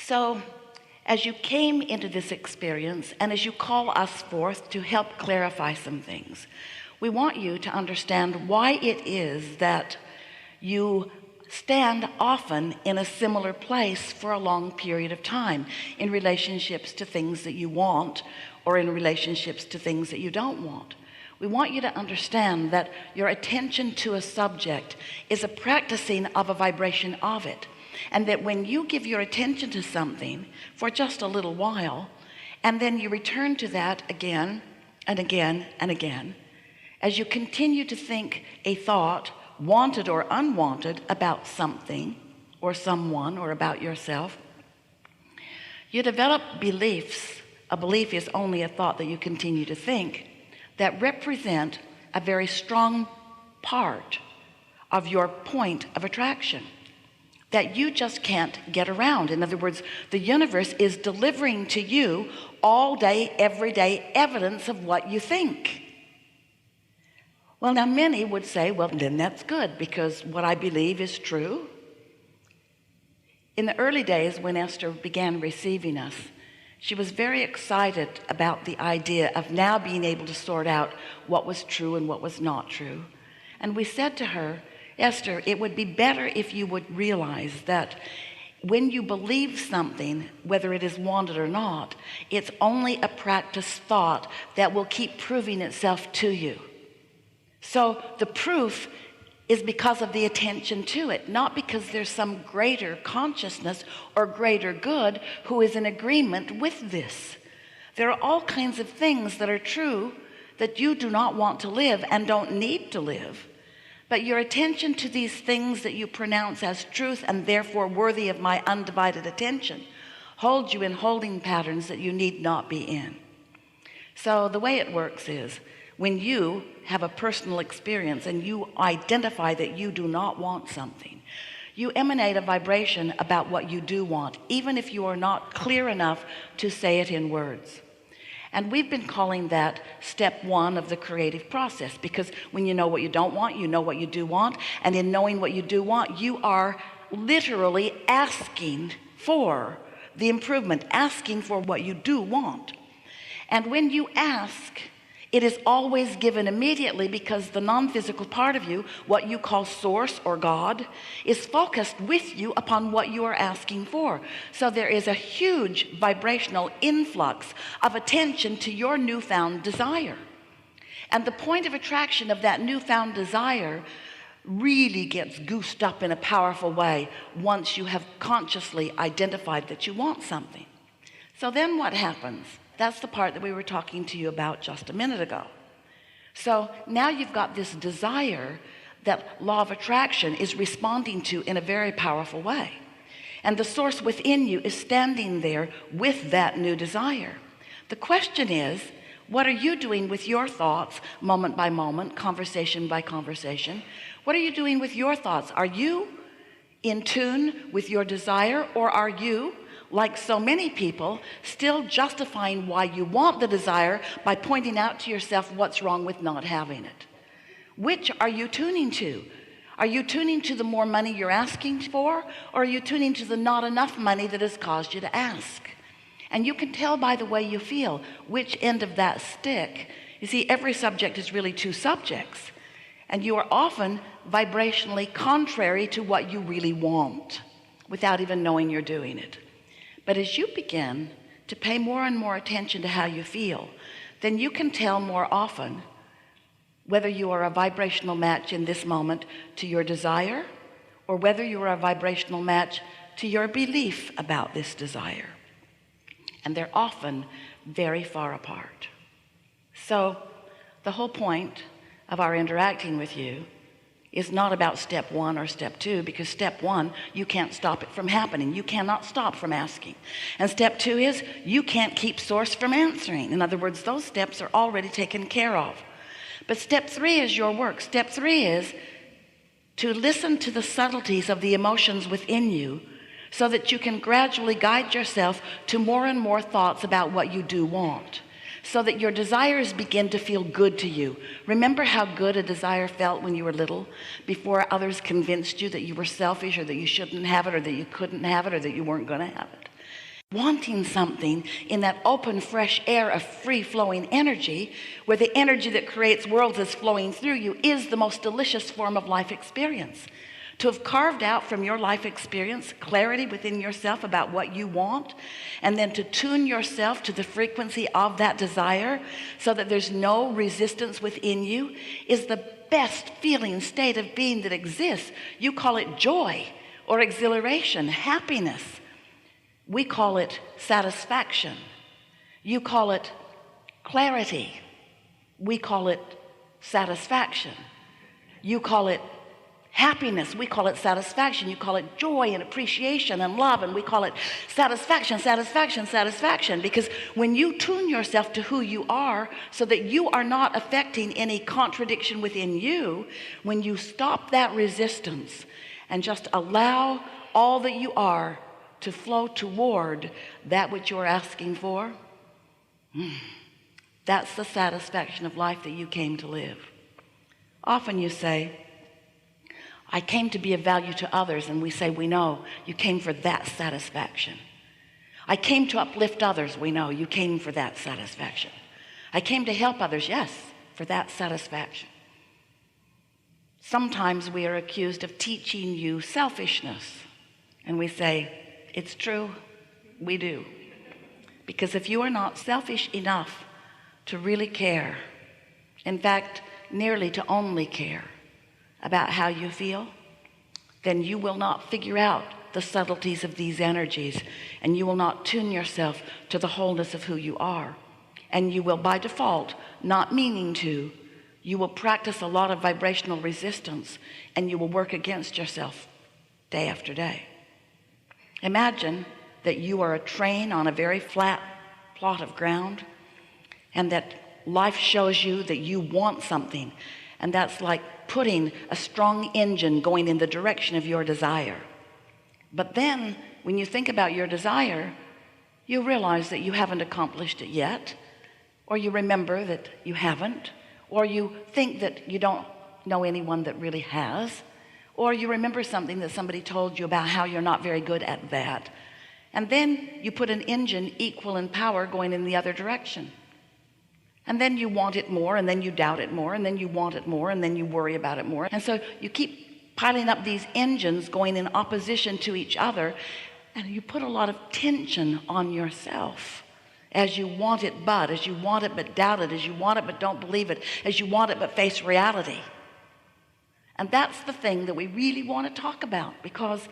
So as you came into this experience and as you call us forth to help clarify some things, we want you to understand why it is that you stand often in a similar place for a long period of time in relationships to things that you want or in relationships to things that you don't want. We want you to understand that your attention to a subject is a practicing of a vibration of it, and that when you give your attention to something for just a little while and then you return to that again and again and again, as you continue to think a thought, wanted or unwanted, about something or someone or about yourself, you develop beliefs. A belief is only a thought that you continue to think, that represent a very strong part of your point of attraction that you just can't get around. In other words, the universe is delivering to you all day, every day, evidence of what you think. Well, now many would say, well, then that's good, because what I believe is true. In the early days when Esther began receiving us, she was very excited about the idea of now being able to sort out what was true and what was not true. And we said to her, Esther, it would be better if you would realize that when you believe something, whether it is wanted or not, it's only a practice thought that will keep proving itself to you. So the proof is because of the attention to it, not because there's some greater consciousness or greater good who is in agreement with this. There are all kinds of things that are true that you do not want to live and don't need to live, but your attention to these things that you pronounce as truth and therefore worthy of my undivided attention holds you in holding patterns that you need not be in. So the way it works is, when you have a personal experience and you identify that you do not want something, you emanate a vibration about what you do want, even if you are not clear enough to say it in words. And we've been calling that step one of the creative process, because when you know what you don't want, you know what you do want, and in knowing what you do want, you are literally asking for the improvement, asking for what you do want. And when you ask, it is always given immediately, because the non-physical part of you, what you call source or God, is focused with you upon what you are asking for. So there is a huge vibrational influx of attention to your newfound desire. And the point of attraction of that newfound desire really gets goosed up in a powerful way once you have consciously identified that you want something. So then what happens? That's the part that we were talking to you about just a minute ago. So now you've got this desire that law of attraction is responding to in a very powerful way. And the source within you is standing there with that new desire. The question is, what are you doing with your thoughts moment by moment, conversation by conversation? What are you doing with your thoughts? Are you in tune with your desire, or are you, like so many people, still justifying why you want the desire by pointing out to yourself what's wrong with not having it? Which are you tuning to? Are you tuning to the more money you're asking for, or are you tuning to the not enough money that has caused you to ask? And you can tell by the way you feel which end of that stick. You see, every subject is really two subjects, and you are often vibrationally contrary to what you really want without even knowing you're doing it. But as you begin to pay more and more attention to how you feel, then you can tell more often whether you are a vibrational match in this moment to your desire, or whether you are a vibrational match to your belief about this desire. And they're often very far apart. So the whole point of our interacting with you is not about step one or step two, because step one, you can't stop it from happening. You cannot stop from asking. And step two is you can't keep source from answering. In other words, those steps are already taken care of. But step three is your work. Step three is to listen to the subtleties of the emotions within you, so that you can gradually guide yourself to more and more thoughts about what you do want, so that your desires begin to feel good to you. Remember how good a desire felt when you were little, before others convinced you that you were selfish, or that you shouldn't have it, or that you couldn't have it, or that you weren't going to have it. wanting something in that open, fresh air of free-flowing energy, where the energy that creates worlds is flowing through you, is the most delicious form of life experience. To have carved out from your life experience clarity within yourself about what you want, and then to tune yourself to the frequency of that desire so that there's no resistance within you, is the best feeling state of being that exists. You call it joy or exhilaration, happiness. We call it satisfaction. You call it clarity. We call it satisfaction. You call it happiness. We call it satisfaction. You call it joy and appreciation and love, and we call it satisfaction, satisfaction, satisfaction. Because when you tune yourself to who you are so that you are not affecting any contradiction within you, when you stop that resistance and just allow all that you are to flow toward that which you're asking for, that's the satisfaction of life that you came to live. Often you say, I came to be of value to others, and we say, we know you came for that satisfaction. I came to uplift others. We know you came for that satisfaction. I came to help others. Yes, for that satisfaction. Sometimes we are accused of teaching you selfishness, and we say, it's true, we do. Because if you are not selfish enough to really care, in fact, nearly to only care about how you feel, then you will not figure out the subtleties of these energies, and you will not tune yourself to the wholeness of who you are. And you will, by default, not meaning to, you will practice a lot of vibrational resistance, and you will work against yourself day after day. Imagine that you are a train on a very flat plot of ground, and that life shows you that you want something, and that's like putting a strong engine going in the direction of your desire. But then when you think about your desire, you realize that you haven't accomplished it yet, or you remember that you haven't, or you think that you don't know anyone that really has, or you remember something that somebody told you about how you're not very good at that. And then you put an engine equal in power going in the other direction. And then you want it more, and then you doubt it more, and then you want it more, and then you worry about it more. And so you keep piling up these engines going in opposition to each other, and you put a lot of tension on yourself as you want it but, as you want it but doubt it, as you want it but don't believe it, as you want it but face reality. And that's the thing that we really want to talk about, because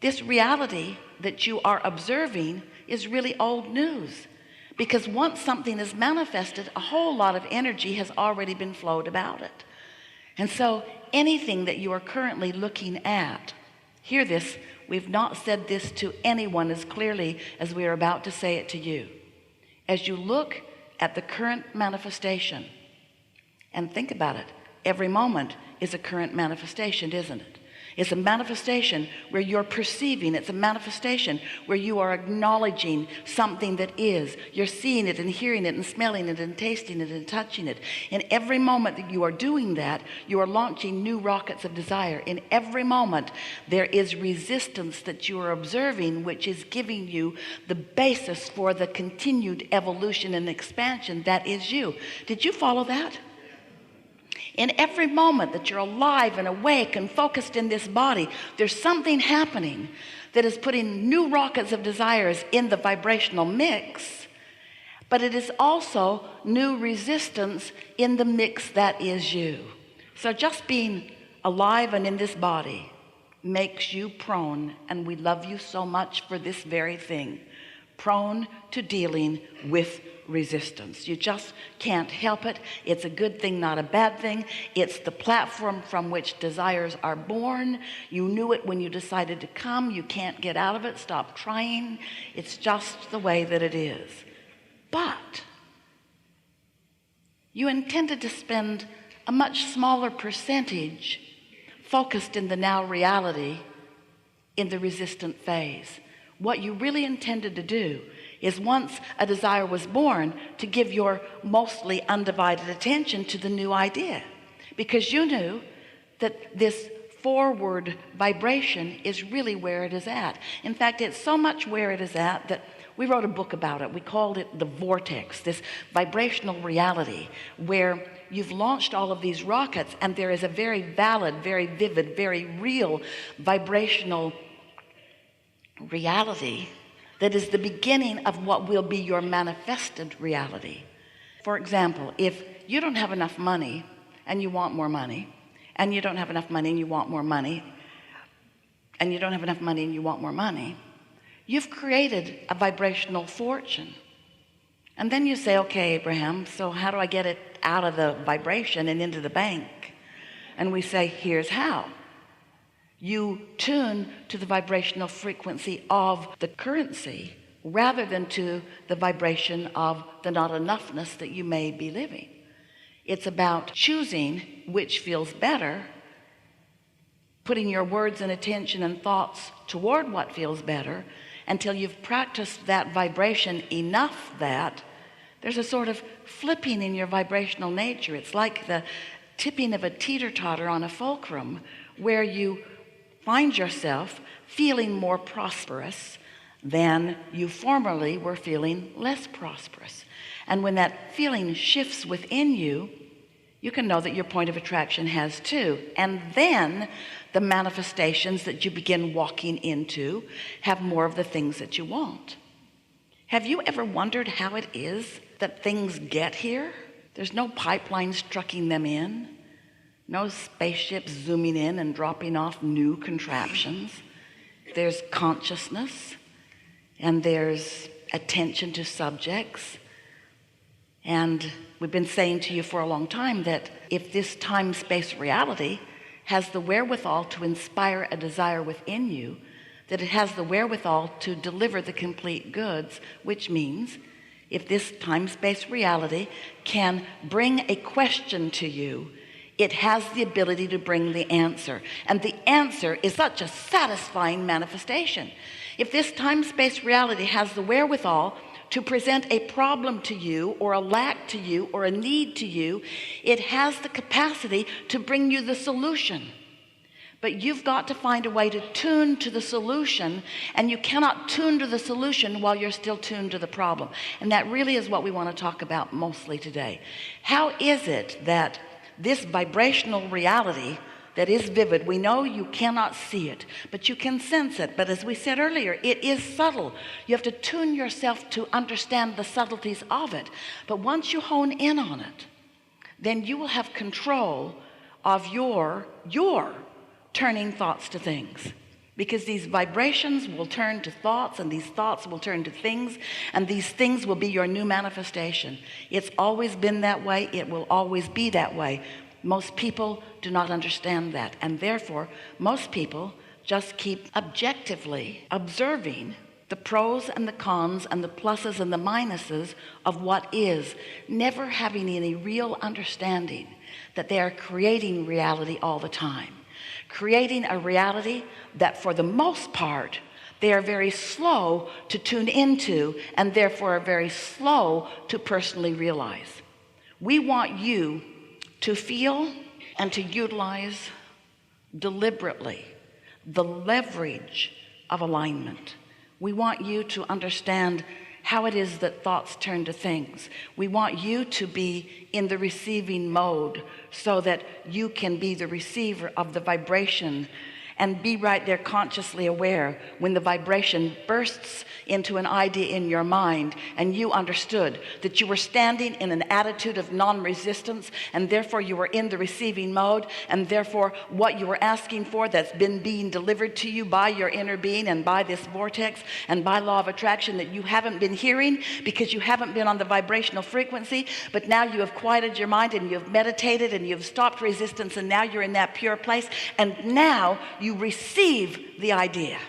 this reality that you are observing is really old news. Because once something is manifested, a whole lot of energy has already been flowed about it. And so anything that you are currently looking at, hear this, we've not said this to anyone as clearly as we are about to say it to you. As you look at the current manifestation and think about it, every moment is a current manifestation, isn't it? It's a manifestation where you're perceiving. It's a manifestation where you are acknowledging something that is. You're seeing it and hearing it and smelling it and tasting it and touching it. In every moment that you are doing that, you are launching new rockets of desire. In every moment, there is resistance that you are observing, which is giving you the basis for the continued evolution and expansion that is you. Did you follow that? In every moment that you're alive and awake and focused in this body, there's something happening that is putting new rockets of desires in the vibrational mix, but it is also new resistance in the mix that is you. So just being alive and in this body makes you prone, and we love you so much for this very thing, prone to dealing with resistance. You just can't help it. It's a good thing, not a bad thing. It's the platform from which desires are born. You knew it when you decided to come. You can't get out of it. Stop trying. It's just the way that it is. But you intended to spend a much smaller percentage focused in the now reality in the resistant phase. What you really intended to do is, once a desire was born, to give your mostly undivided attention to the new idea, because you knew that this forward vibration is really where it is at. In fact, it's so much where it is at that we wrote a book about it. We called it the vortex, this vibrational reality where you've launched all of these rockets, and there is a very valid, very vivid, very real vibrational reality that is the beginning of what will be your manifested reality. For example, if you don't have enough money and you want more money, and you don't have enough money and you want more money, and you don't have enough money and you want more money, you've created a vibrational fortune. And then you say, okay, Abraham, so how do I get it out of the vibration and into the bank? And we say, here's how. You tune to the vibrational frequency of the currency rather than to the vibration of the not enoughness that you may be living. It's about choosing which feels better, putting your words and attention and thoughts toward what feels better until you've practiced that vibration enough that there's a sort of flipping in your vibrational nature. It's like the tipping of a teeter-totter on a fulcrum, where you find yourself feeling more prosperous than you formerly were feeling less prosperous. And when that feeling shifts within you, you can know that your point of attraction has too. And then the manifestations that you begin walking into have more of the things that you want. Have you ever wondered how it is that things get here? There's no pipelines trucking them in, no spaceships zooming in and dropping off new contraptions. There's consciousness, and there's attention to subjects. And we've been saying to you for a long time that if this time-space reality has the wherewithal to inspire a desire within you, that it has the wherewithal to deliver the complete goods, which means if this time-space reality can bring a question to you, it has the ability to bring the answer. And the answer is such a satisfying manifestation. If this time-space reality has the wherewithal to present a problem to you, or a lack to you, or a need to you, it has the capacity to bring you the solution. But you've got to find a way to tune to the solution, and you cannot tune to the solution while you're still tuned to the problem. And that really is what we want to talk about mostly today. How is it that this vibrational reality that is vivid, we know you cannot see it, but you can sense it. But as we said earlier, it is subtle. You have to tune yourself to understand the subtleties of it. But once you hone in on it, then you will have control of your turning thoughts to things. Because these vibrations will turn to thoughts, and these thoughts will turn to things, and these things will be your new manifestation. It's always been that way. It will always be that way. Most people do not understand that, and therefore most people just keep objectively observing the pros and the cons and the pluses and the minuses of what is, never having any real understanding that they are creating reality all the time, creating a reality that for the most part they are very slow to tune into, and therefore are very slow to personally realize. We want you to feel and to utilize deliberately the leverage of alignment. We want you to understand how it is that thoughts turn to things. We want you to be in the receiving mode so that you can be the receiver of the vibration and be right there consciously aware when the vibration bursts into an idea in your mind, and you understood that you were standing in an attitude of non-resistance, and therefore you were in the receiving mode, and therefore what you were asking for that's been being delivered to you by your inner being and by this vortex and by law of attraction that you haven't been hearing because you haven't been on the vibrational frequency, but now you have quieted your mind and you've meditated and you've stopped resistance, and now you're in that pure place, and now you receive the idea.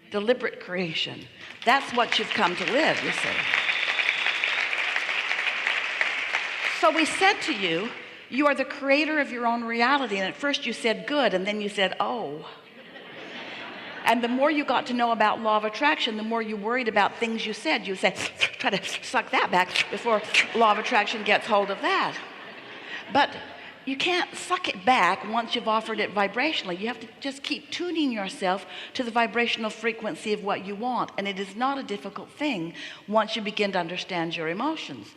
Deliberate creation. That's what you've come to live, you see. So we said to you, you are the creator of your own reality. And at first you said good, and then you said, oh. And the more you got to know about law of attraction, the more you worried about things you said. You say, try to suck that back before law of attraction gets hold of that. But you can't suck it back once you've offered it vibrationally. You have to just keep tuning yourself to the vibrational frequency of what you want. And it is not a difficult thing once you begin to understand your emotions.